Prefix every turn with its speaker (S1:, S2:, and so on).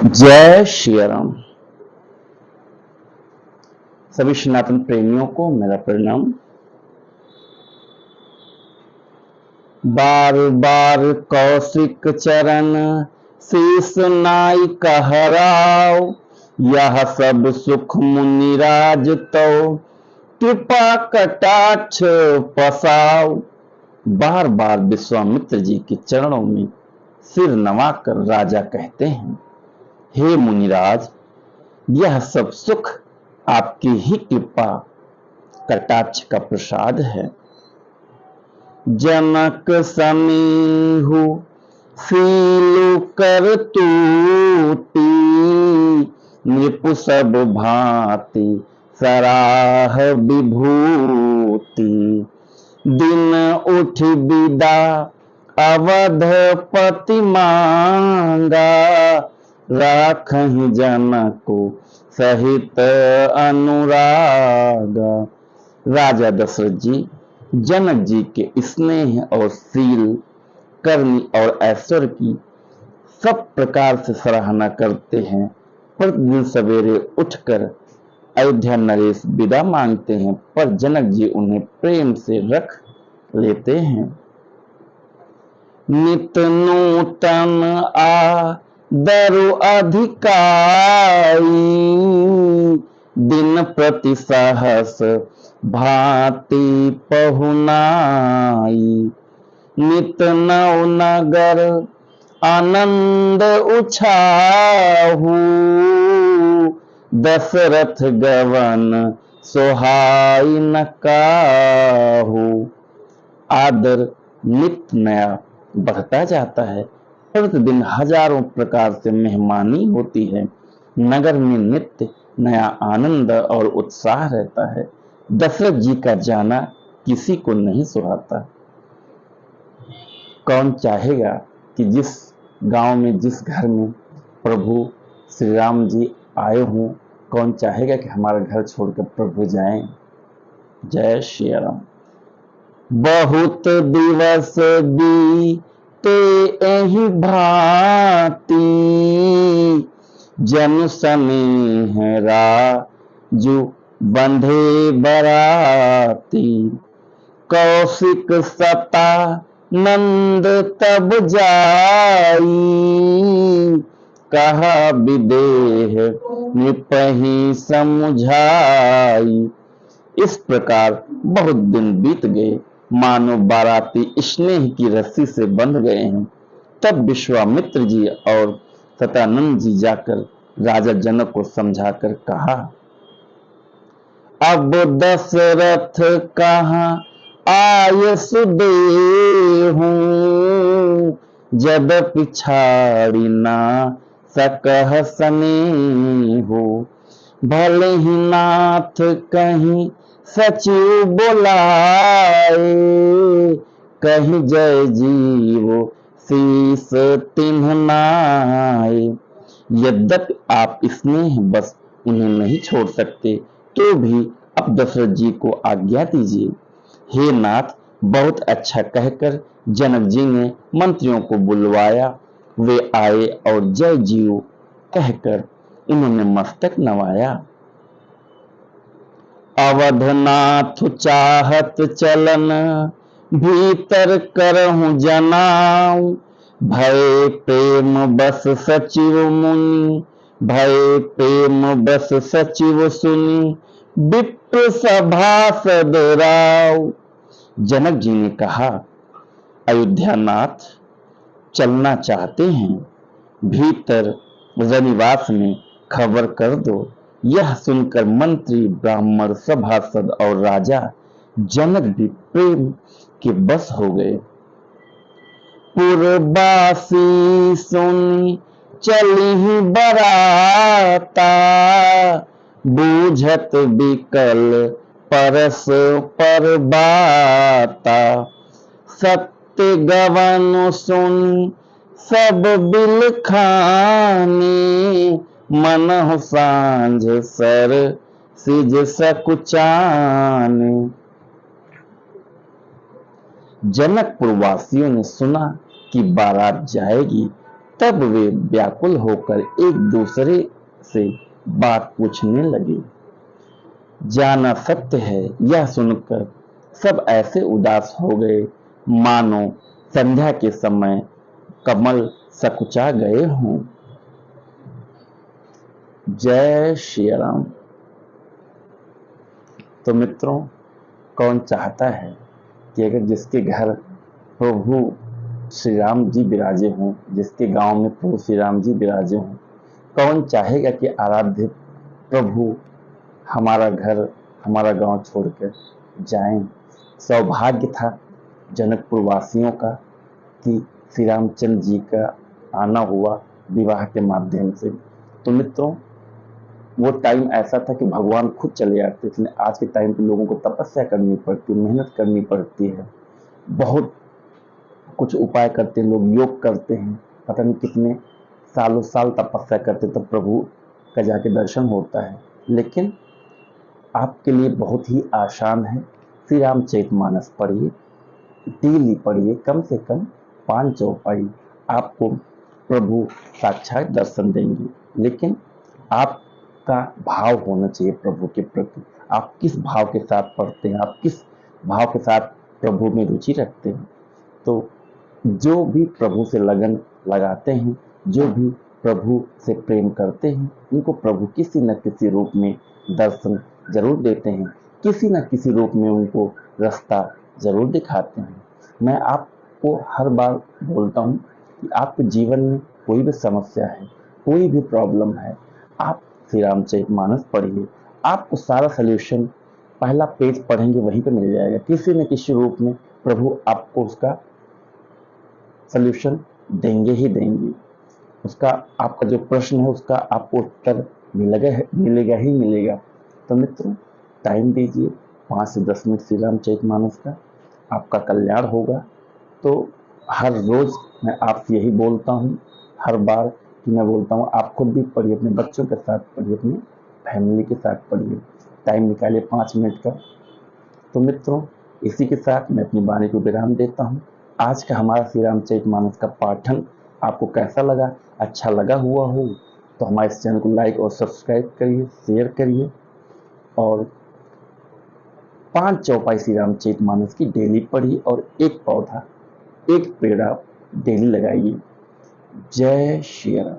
S1: जय श्री राम। सभी सनातन प्रेमियों को मेरा प्रणाम। बार बार कौशिक चरण शीस नाई कहराओ, यह सब सुख मुनिराज तो कृपा कटाक्ष पसाओ। बार बार विश्वामित्र जी के चरणों में सिर नवाकर राजा कहते हैं, हे मुनिराज, यह सब सुख आपकी ही कृपा कटाक्ष का प्रसाद है। जनक समीहु सीलु कर तूटी, नृपु सब भांति सराह विभूति। दिन उठ विदा अवधपति मांगा, राखहि जनक सहित अनुराग। राजा दशरथ जी जनक जी के स्नेह और शील, करनी और ऐश्वर्य की सब प्रकार से सराहना करते हैं। प्रतिदिन सवेरे उठकर अयोध्या नरेश विदा मांगते हैं, पर जनक जी उन्हें प्रेम से रख लेते हैं। नित नूतन दरु अधिकाई, दिन प्रति सहस भांति पहुनाई। नित नव नगर आनंद उछाहु, दशरथ गवन सोहाई न काहू। आदर नित नया बढ़ता जाता है। प्रतिदिन हजारों प्रकार से मेहमानी होती है। नगर में नित्य नया आनंद और उत्साह रहता है। दशरथ जी का जाना किसी को नहीं सुहाता। कौन चाहेगा कि जिस गांव में, जिस घर में प्रभु श्री राम जी आए हों, कौन चाहेगा कि हमारा घर छोड़कर प्रभु जाएं। जय श्री राम। बहुत दिवस बीते एहि भांति, जन स्नेह राजु बंधे बराती। कौशिक सता नंद तब जाई, कहा विदेह निपहि समुझाई। इस प्रकार बहुत दिन बीत गए, मानो बाराती स्नेह की रस्सी से बंध गए हैं। तब विश्वामित्र जी और सतानंद जी जाकर राजा जनक को समझाकर कहा, अब दशरथ कहाँ आय सुदेहु, यद्यपि छाड़ी ना सकह स्नेहु। भले ही नाथ कहीं सचिव बोलाए, कहीं जय जीव शीस तिन्ह नाए। यद्यपि आप स्नेह बस उन्हें नहीं छोड़ सकते, तो भी अब दशरथ जी को आज्ञा दीजिए। हे नाथ, बहुत अच्छा कहकर जनक जी ने मंत्रियों को बुलवाया। वे आए और जय जीव कहकर उन्होंने मस्तक नवाया। अवधनाथ चाहत चलन भीतर करहु जनाऊ। भय प्रेम बस सचिव मुनि, भय प्रेम बस सचिव सुनि। विप्र सभासद राव। जनक जी ने कहा, अयोध्यानाथ चलना चाहते हैं, भीतर रनिवास में खबर कर दो। यह सुनकर मंत्री, ब्राह्मण, सभासद और राजा जनक भी प्रेम के बस हो गए। पुरबासी सुन चली बराता, बूझत बिकल परस पर बाता। सत्य गवन सुन सब बिल खाने, मनहु सांझ सर सिज सकुचाने। जनकपुर वासियों ने सुना कि बारात जाएगी, तब वे व्याकुल होकर एक दूसरे से बात पूछने लगे। जाना सत्य है, यह सुनकर सब ऐसे उदास हो गए मानो संध्या के समय कमल सकुचा गए हों। जय श्री राम। तो मित्रों, कौन चाहता है कि अगर जिसके घर प्रभु श्री राम जी विराजे हों, जिसके गांव में प्रभु श्री राम जी विराजे हों, कौन चाहेगा कि आराध्य प्रभु हमारा घर, हमारा गांव छोड़कर जाएं। सौभाग्य था जनकपुर वासियों का कि श्री रामचंद्र जी का आना हुआ विवाह के माध्यम से। तो मित्रों, वो टाइम ऐसा था कि भगवान खुद चले आते थे। आज के टाइम पे लोगों को तपस्या करनी पड़ती है, मेहनत करनी पड़ती है, बहुत कुछ उपाय करते हैं लोग, योग करते हैं, पता नहीं कितने सालों साल तपस्या करते तब प्रभु का जाके दर्शन होता है। लेकिन आपके लिए बहुत ही आसान है, श्री रामचरितमानस पढ़िए, डेली पढ़िए, कम से कम 5 चौपाई, आपको प्रभु साक्षात दर्शन देंगे। लेकिन आपका भाव होना चाहिए प्रभु के प्रति। आप किस भाव के साथ पढ़ते हैं, आप किस भाव के साथ प्रभु में रुचि रखते हैं। तो जो भी प्रभु से लगन लगाते हैं, जो भी प्रभु से प्रेम करते हैं, उनको प्रभु किसी न किसी रूप में दर्शन जरूर देते हैं, किसी न किसी रूप में उनको रास्ता जरूर दिखाते हैं। मैं आपको हर बार बोलता हूँ कि आपके जीवन में कोई भी समस्या है, कोई भी प्रॉब्लम है, आप श्री रामचरितमानस पढ़िए, आपको सारा सल्यूशन, पहला पेज पढ़ेंगे वहीं पे मिल जाएगा। किसी न किसी रूप में प्रभु आपको उसका सल्यूशन देंगे ही देंगे। उसका, आपका जो प्रश्न है उसका आपको उत्तर मिलेगा ही मिलेगा। तो मित्रों, टाइम दीजिए 5 से 10 मिनट श्री रामचरितमानस का, आपका कल्याण होगा। तो हर रोज मैं आपसे यही बोलता हूँ, हर बार कि मैं बोलता हूँ, आप खुद भी पढ़िए, अपने बच्चों के साथ पढ़िए, अपनी फैमिली के साथ पढ़िए, टाइम निकालिए 5 मिनट का। तो मित्रों, इसी के साथ मैं अपनी वाणी को विराम देता हूँ। आज का हमारा श्री रामचरितमानस का पाठन आपको कैसा लगा? अच्छा लगा हुआ हो तो हमारे इस चैनल को लाइक और सब्सक्राइब करिए, शेयर करिए, और 5 चौपाई श्री रामचरितमानस की डेली पढ़िए, और एक पौधा, एक पेड़ आप डेली लगाइए। जय श्री राम।